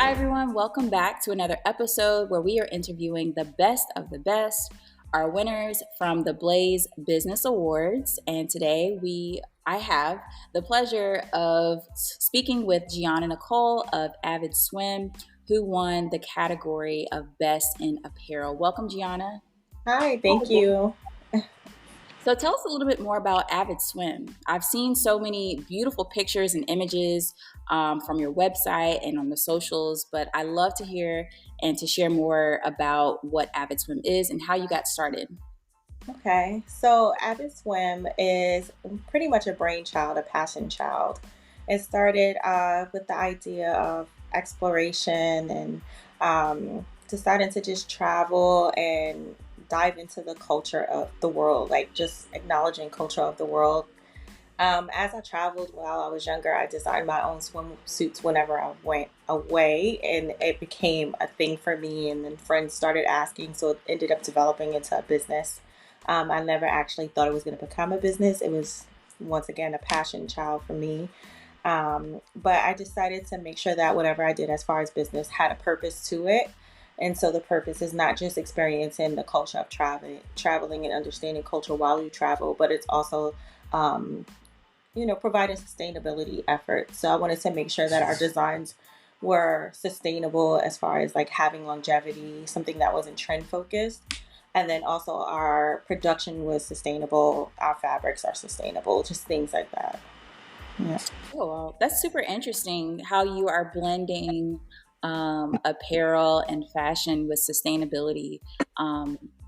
Hi, everyone. Welcome back to another episode where we are interviewing the best of the best, our winners from the Blaze Business Awards. And today I have the pleasure of speaking with Gionna Nicole of Avid Swim, who won the category of Best in Apparel. Welcome, Gianna. Hi, thank you. So tell us a little bit more about Avid Swim. I've seen so many beautiful pictures and images from your website and on the socials, but I love to hear and to share more about what Avid Swim is and how you got started. Okay, so Avid Swim is pretty much a brainchild, a passion child. It started with the idea of exploration and deciding to just travel and dive into the culture of the world, like just acknowledging culture of the world. As I traveled while I was younger, I designed my own swimsuits whenever I went away, and it became a thing for me. And then friends started asking, so it ended up developing into a business. I never actually thought it was going to become a business. It was, once again, a passion child for me. But I decided to make sure that whatever I did as far as business had a purpose to it. And so the purpose is not just experiencing the culture of traveling and understanding culture while you travel, but it's also um, providing sustainability efforts. So I wanted to make sure that our designs were sustainable as far as like having longevity, something that wasn't trend focused. And then also our production was sustainable, our fabrics are sustainable, just things like that. Yeah. Oh, well, that's super interesting how you are blending apparel and fashion with sustainability.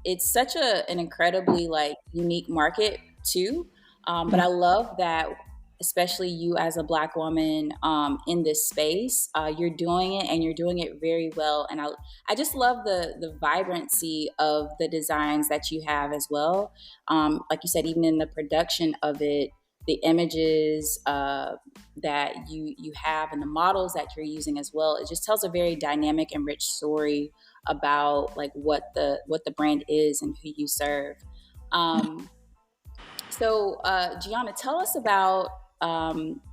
It's such an incredibly like unique market too. But I love that, especially you as a Black woman in this space, you're doing it and you're doing it very well. And I just love the vibrancy of the designs that you have as well. Like you said, even in the production of it, the images that you have and the models that you're using as well, it just tells a very dynamic and rich story about like what the brand is and who you serve. Um, Gianna, tell us about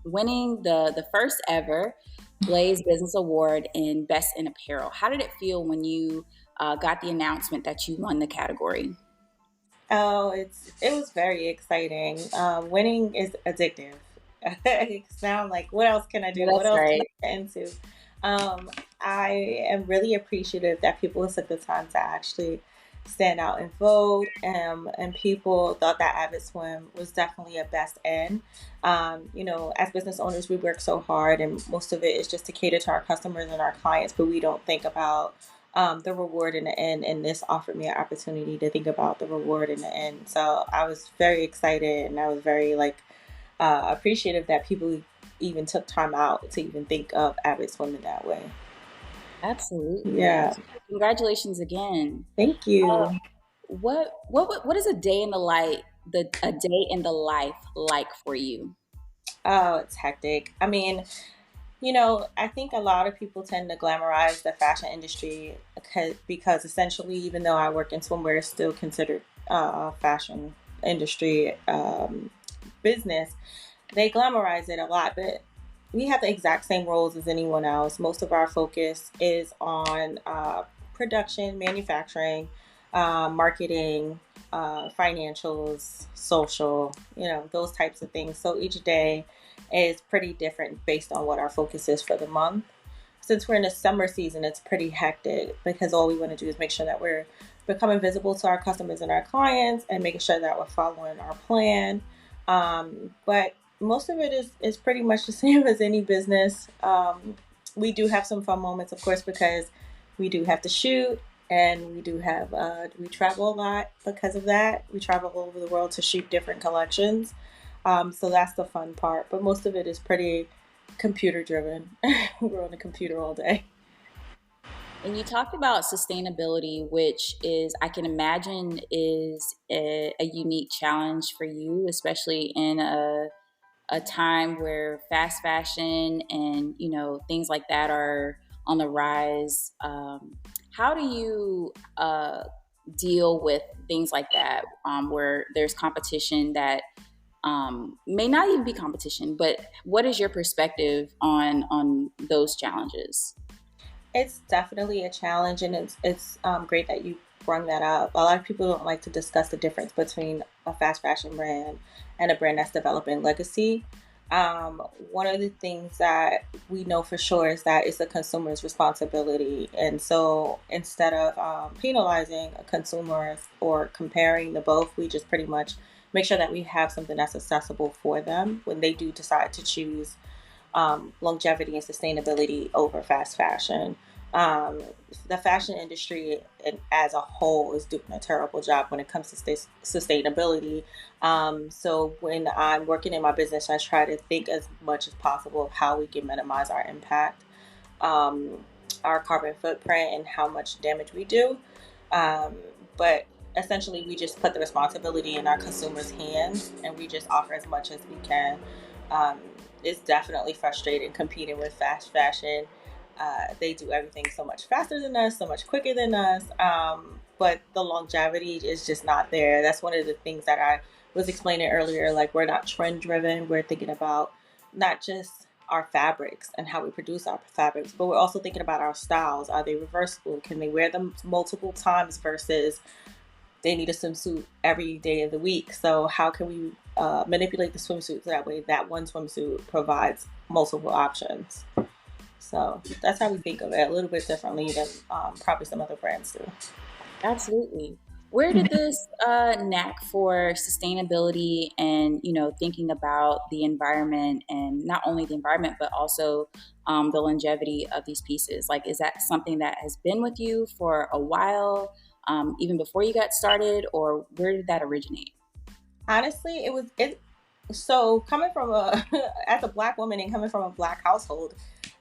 winning the first ever Blaze Business Award in Best in Apparel. How did it feel when you got the announcement that you won the category? Oh, it was very exciting. Winning is addictive. It sound like what else can I do? What That's else can right. I get into? Um, I am really appreciative that people took the time to actually stand out and vote. And people thought that Avid Swim was definitely a best in. As business owners, we work so hard, and most of it is just to cater to our customers and our clients, but we don't think about the reward in the end. And this offered me an opportunity to think about the reward in the end. So I was very excited, and I was very appreciative that people even took time out to even think of Avid Swim in that way. Absolutely. Yeah, Congratulations again. thank you. What is a day in the light the a day in the life like for you? Oh, it's hectic. I mean, I think a lot of people tend to glamorize the fashion industry because essentially, even though I work in swimwear, it's still considered fashion industry business. They glamorize it a lot, but we have the exact same roles as anyone else. Most of our focus is on production, manufacturing, marketing, financials, social, those types of things. So each day is pretty different based on what our focus is for the month. Since we're in the summer season, it's pretty hectic because all we want to do is make sure that we're becoming visible to our customers and our clients and making sure that we're following our plan. But most of it is pretty much the same as any business. We do have some fun moments, of course, because we do have to shoot, and we travel a lot because of that. We travel all over the world to shoot different collections. So that's the fun part. But most of it is pretty computer driven. We're on the computer all day. And you talked about sustainability, which is, I can imagine, is a unique challenge for you, especially in a time where fast fashion and things like that are on the rise. How do you deal with things like that, where there's competition that may not even be competition? But what is your perspective on those challenges? It's definitely a challenge, and it's great that you brought that up. A lot of people don't like to discuss the difference between a fast fashion brand and a brand that's developing legacy. One of the things that we know for sure is that it's a consumer's responsibility, and so instead of penalizing a consumer or comparing the both, we just pretty much make sure that we have something that's accessible for them when they do decide to choose longevity and sustainability over fast fashion. Um, the fashion industry as a whole is doing a terrible job when it comes to sustainability. So when I'm working in my business, I try to think as much as possible of how we can minimize our impact, um, our carbon footprint, and how much damage we do. Um, but essentially, we just put the responsibility in our consumers' hands, and we just offer as much as we can. Um, it's definitely frustrating competing with fast fashion. They do everything so much faster than us, so much quicker than us. But the longevity is just not there. That's one of the things that I was explaining earlier. Like, we're not trend driven. We're thinking about not just our fabrics and how we produce our fabrics, but we're also thinking about our styles. Are they reversible? Can they wear them multiple times versus they need a swimsuit every day of the week? So how can we manipulate the swimsuits that way that one swimsuit provides multiple options? So that's how we think of it, a little bit differently than probably some other brands do. Absolutely. Where did this knack for sustainability and thinking about the environment, and not only the environment but also the longevity of these pieces? Like, is that something that has been with you for a while, even before you got started, or where did that originate? Honestly, it was it. So coming from a as a black woman and coming from a black household,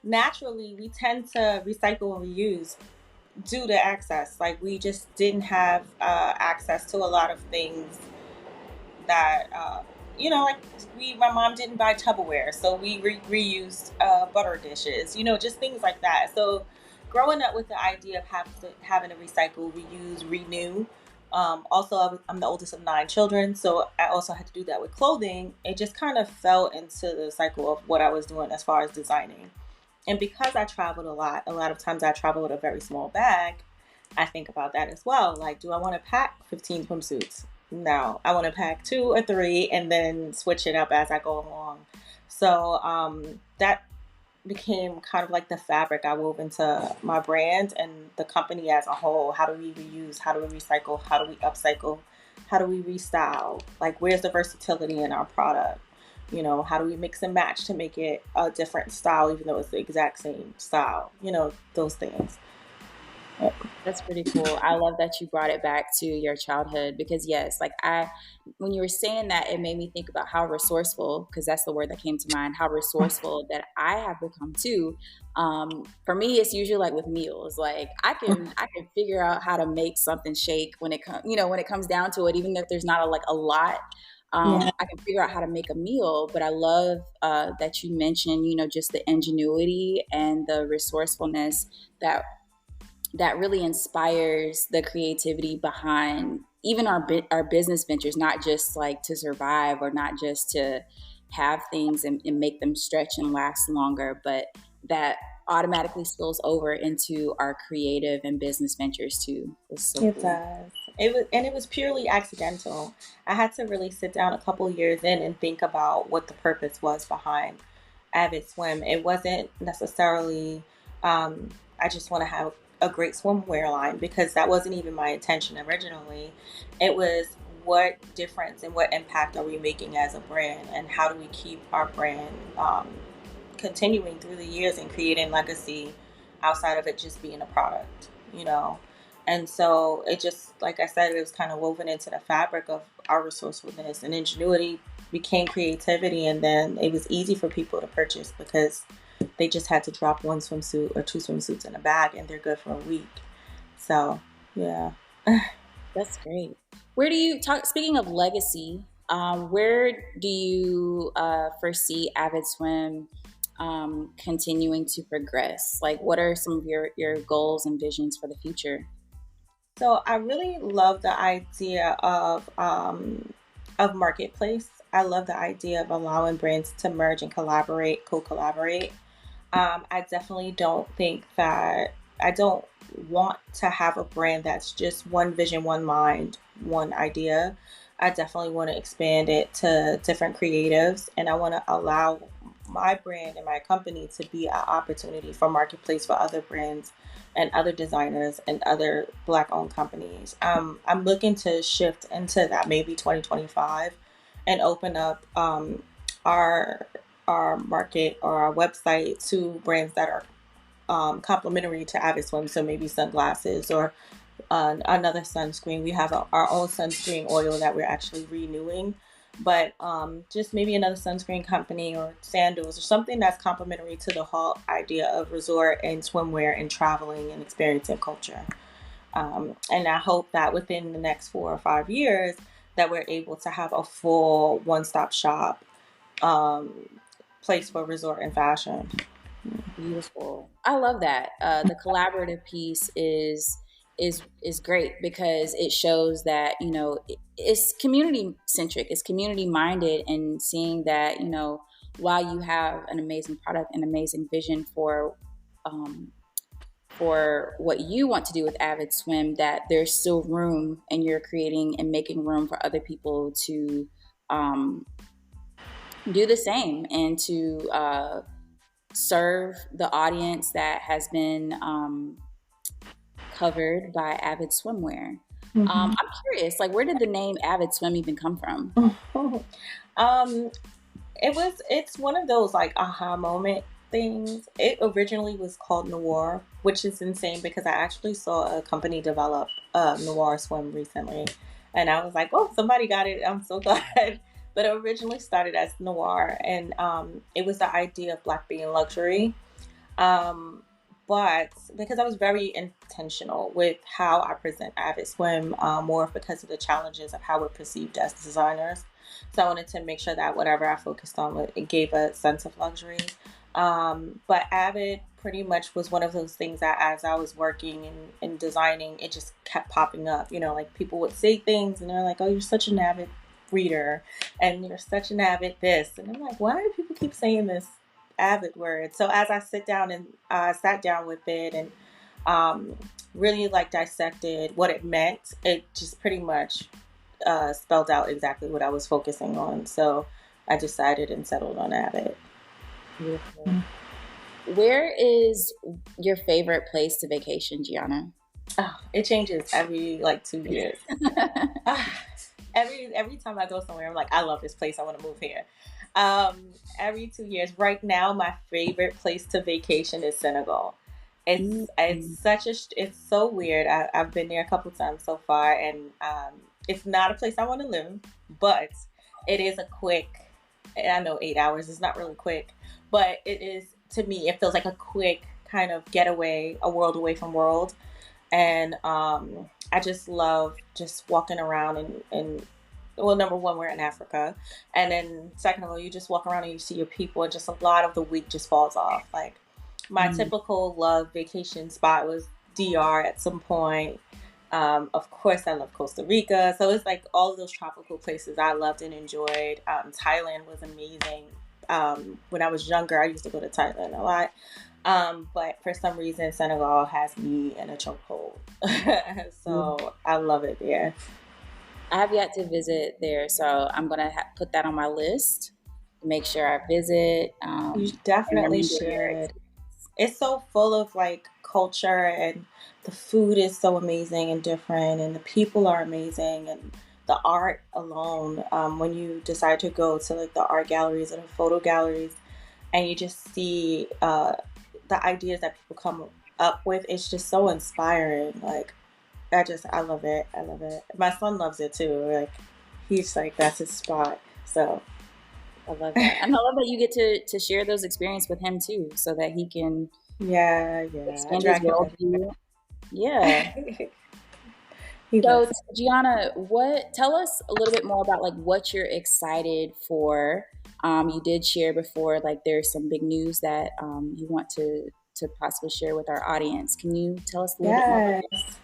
naturally we tend to recycle and reuse due to access. Like, we just didn't have access to a lot of things that like my mom didn't buy Tupperware, so we reused butter dishes. Just things like that. So growing up with the idea of having to recycle, reuse, renew. Also, I'm the oldest of 9 children, so I also had to do that with clothing. It just kind of fell into the cycle of what I was doing as far as designing. And because I traveled a lot of times I travel with a very small bag. I think about that as well. Like, do I want to pack 15 swimsuits? No, I want to pack 2 or 3 and then switch it up as I go along. So that became kind of like the fabric I wove into my brand and the company as a whole. How do we reuse? How do we recycle? How do we upcycle? How do we restyle? Like, where's the versatility in our product? How do we mix and match to make it a different style, even though it's the exact same style? Those things. Yep. That's pretty cool. I love that you brought it back to your childhood, because yes, like when you were saying that, it made me think about how resourceful, because that's the word that came to mind, how resourceful that I have become too. For me, it's usually like with meals. Like, I can figure out how to make something shake when it comes, when it comes down to it, even if there's not a lot. Yeah. I can figure out how to make a meal. But I love that you mentioned, just the ingenuity and the resourcefulness that really inspires the creativity behind even our business ventures, not just like to survive, or not just to have things and make them stretch and last longer, but that automatically spills over into our creative and business ventures too. It's so It cool. does. It was purely accidental. I had to really sit down a couple years in and think about what the purpose was behind Avid Swim. It wasn't necessarily I just want to have a great swimwear line, because that wasn't even my intention originally. It was, what difference and what impact are we making as a brand, and how do we keep our brand continuing through the years and creating legacy outside of it just being a product, you know? And so it just, like I said, it was kind of woven into the fabric of our resourcefulness and ingenuity became creativity. And then it was easy for people to purchase because they just had to drop 1 swimsuit or 2 swimsuits in a bag and they're good for a week. So, yeah. That's great. Where do you talk? Speaking of legacy, where do you foresee Avid Swim continuing to progress? Like, what are some of your goals and visions for the future? So I really love the idea of marketplace. I love the idea of allowing brands to merge and collaborate, co-collaborate. I definitely don't think that. I don't want to have a brand that's just one vision, one mind, one idea. I definitely want to expand it to different creatives, and I want to allow my brand and my company to be an opportunity for marketplace for other brands and other designers and other black owned companies. I'm looking to shift into that maybe 2025 and open up our our market or our website to brands that are complementary to Avid Swim. So maybe sunglasses or another sunscreen. We have our own sunscreen oil that we're actually renewing. But just maybe another sunscreen company or sandals or something that's complementary to the whole idea of resort and swimwear and traveling and experiencing culture. And I hope that within the next 4 or 5 years that we're able to have a full one-stop shop um, place for resort and fashion. Beautiful. I love that. The collaborative piece is great because it shows that it's community centric, it's community minded, and seeing that while you have an amazing product, an amazing vision um, for what you want to do with Avid Swim, that there's still room, and you're creating and making room for other people to um, do the same and to serve the audience that has been covered by Avid Swimwear. Mm-hmm. I'm curious, like, where did the name Avid Swim even come from? um, it's one of those like aha moment things. It originally was called Noir, which is insane because I actually saw a company develop Noir swim recently, and I was like, oh, somebody got it. I'm so glad. But it originally started as Noir, and it was the idea of black being luxury. Um, but because I was very intentional with how I present Avid Swim, more because of the challenges of how we're perceived as designers. So I wanted to make sure that whatever I focused on, it gave a sense of luxury. But Avid pretty much was one of those things that as I was working and designing, it just kept popping up. Like people would say things and they're like, oh, you're such an avid reader and you're such an avid this. And I'm like, why do people keep saying this avid word? So as I sat down with it and um, really like dissected what it meant, it just pretty much spelled out exactly what I was focusing on. So I decided and settled on Avid. Beautiful. Where is your favorite place to vacation, Gianna? Oh, it changes every like 2 years. Ah, every time I go somewhere, I'm like, I love this place. I want to move here. Every 2 years. Right now, my favorite place to vacation is Senegal. It's Mm. such a it's so weird. I've been there a couple times so far, and it's not a place I want to live, but it is a quick. I know 8 hours is not really quick, but it is to me. It feels like a quick kind of getaway, a world away from world, and I just love just walking around and well, number one, we're in Africa, and then second of all, you just walk around and you see your people, and just a lot of the week just falls off. Like my Mm. typical love vacation spot was DR at some point. Of course, I love Costa Rica, so it's like all of those tropical places I loved and enjoyed. Thailand was amazing. When I was younger, I used to go to Thailand a lot. But for some reason, Senegal has me in a chokehold. So I love it there. I have yet to visit there, so I'm gonna put that on my list to make sure I visit You and definitely remember your should. experience. It's so full of like culture, and the food is so amazing and different, and the people are amazing, and the art alone. When you decide to go to like the art galleries and the photo galleries, and you just see the ideas that people come up with, it's just so inspiring. Like I love it. I love it. My son loves it too. Like he's like that's his spot. So I love that, and I love that you get to share those experiences with him too, so that he can yeah, yeah. I expand his drag him worldview. Yeah. everywhere. He So, loves it. Gianna, what? Tell us a little bit more about like what you're excited for. You did share before, like there's some big news that you want to possibly share with our audience. Can you tell us a little bit more about that? Yes.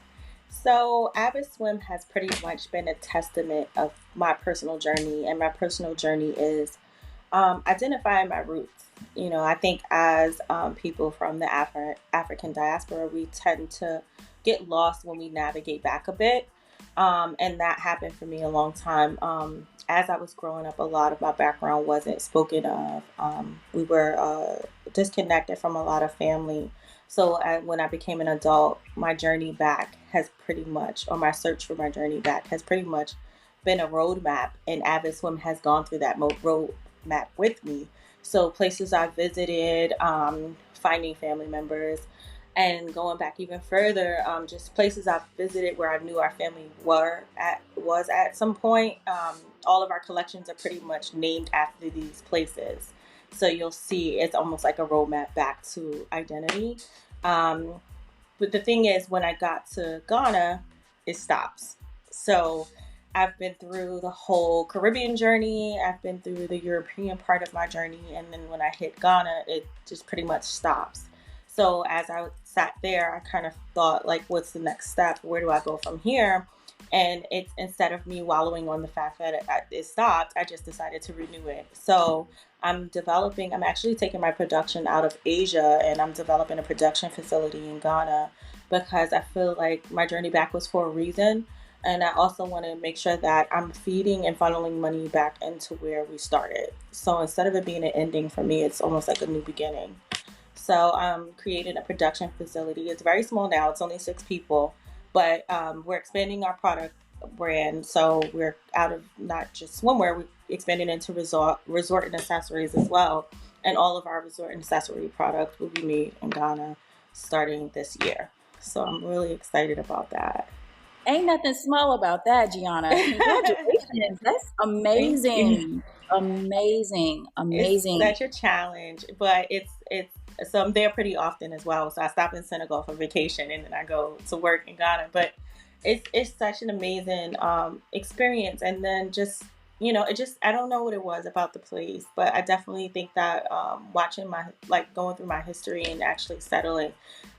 So, Avid Swim has pretty much been a testament of my personal journey, and my personal journey is identifying my roots. I think as people from the African diaspora, we tend to get lost when we navigate back a bit. And that happened for me a long time. As I was growing up, a lot of my background wasn't spoken of. We were disconnected from a lot of family. So when I became an adult, my journey back has pretty much, or my search for my journey back has pretty much been a roadmap, and Avid Swim has gone through that roadmap with me. So places I visited, finding family members, and going back even further, just places I've visited where I knew our family was at some point. All of our collections are pretty much named after these places, so you'll see it's almost like a roadmap back to identity. Um, but the thing is, when I got to Ghana, it stops. So I've been through the whole Caribbean journey, I've been through the European part of my journey, and then when I hit Ghana, it just pretty much stops. So as I sat there, I kind of thought, like, what's the next step? Where do I go from here? And it's, instead of me wallowing on the fact that it stopped, I just decided to renew it. So I'm actually taking my production out of Asia, and I'm developing a production facility in Ghana because I feel like my journey back was for a reason. And I also want to make sure that I'm feeding and funneling money back into where we started. So instead of it being an ending for me, it's almost like a new beginning. So I'm creating a production facility. It's very small now. It's only 6 people, but we're expanding our product brand. So we're out of not just swimwear, we're expanding into resort and accessories as well. And all of our resort and accessory products will be made in Ghana starting this year. So I'm really excited about that. Ain't nothing small about that, Gianna. Congratulations. That's Thank you. amazing. Amazing. It's Amazing. such a challenge, but it's so I'm there pretty often as well. So I stop in Senegal for vacation, and then I go to work in Ghana. But it's such an amazing experience. And then just, it just, I don't know what it was about the place, but I definitely think that watching my, like, going through my history and actually settling,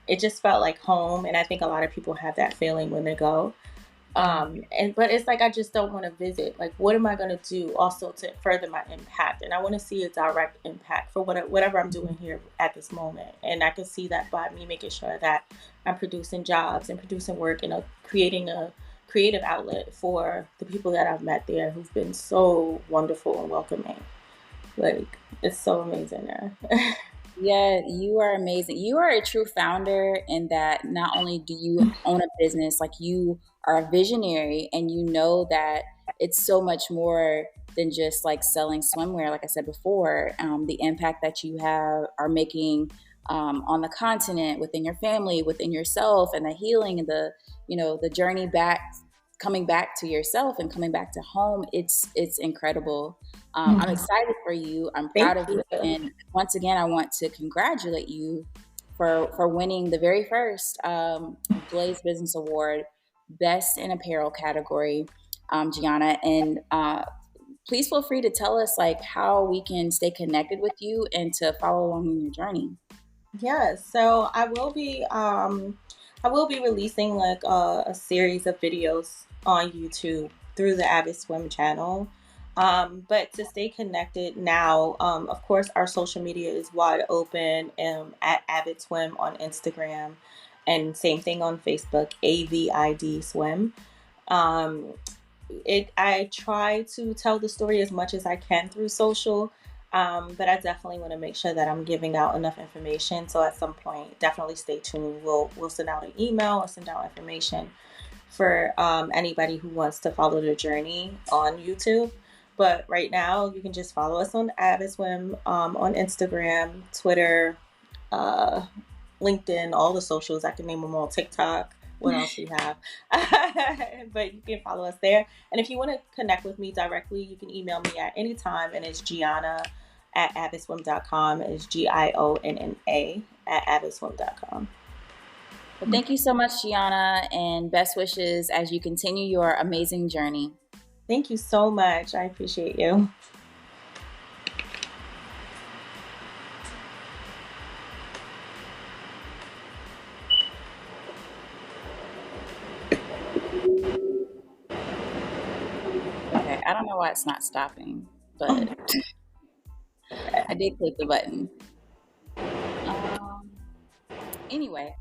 it just felt like home. And I think a lot of people have that feeling when they go. And but it's like I just don't want to visit. Like, what am I going to do also to further my impact? And I want to see a direct impact for whatever I'm doing here at this moment. And I can see that by me making sure that I'm producing jobs and producing work and creating a creative outlet for the people that I've met there, who've been so wonderful and welcoming. Like, it's so amazing there. Yeah, you are amazing. You are a true founder in that not only do you own a business, like you are a visionary and you know that it's so much more than just like selling swimwear. Like I said before, the impact that you have are making on the continent, within your family, within yourself, and the healing and the journey back, coming back to yourself and coming back to home. It's incredible. I'm excited for you. I'm Thank proud of you. you. And once again, I want to congratulate you for winning the very first Blaze Business Award, Best in Apparel category, Gianna. And please feel free to tell us like how we can stay connected with you and to follow along in your journey. Yes, so I will be releasing like a series of videos on YouTube through the Avid Swim channel. But to stay connected now, of course, our social media is wide open, at Avid Swim on Instagram, and same thing on Facebook, AVID Swim. Um, I try to tell the story as much as I can through social, but I definitely want to make sure that I'm giving out enough information. So at some point, definitely stay tuned. We'll send out an email or send out information for anybody who wants to follow the journey on YouTube. But right now, you can just follow us on Avid Swim, on Instagram, Twitter, uh, LinkedIn, all the socials. I can name them all. TikTok. What else we have? But you can follow us there. And if you want to connect with me directly, you can email me at any time. And it's Gianna at avidswim.com. It's Gionna at avidswim.com. Well, thank you so much, Gianna, and best wishes as you continue your amazing journey. Thank you so much. I appreciate you. Okay, I don't know why it's not stopping, but did click the button. Um, anyway,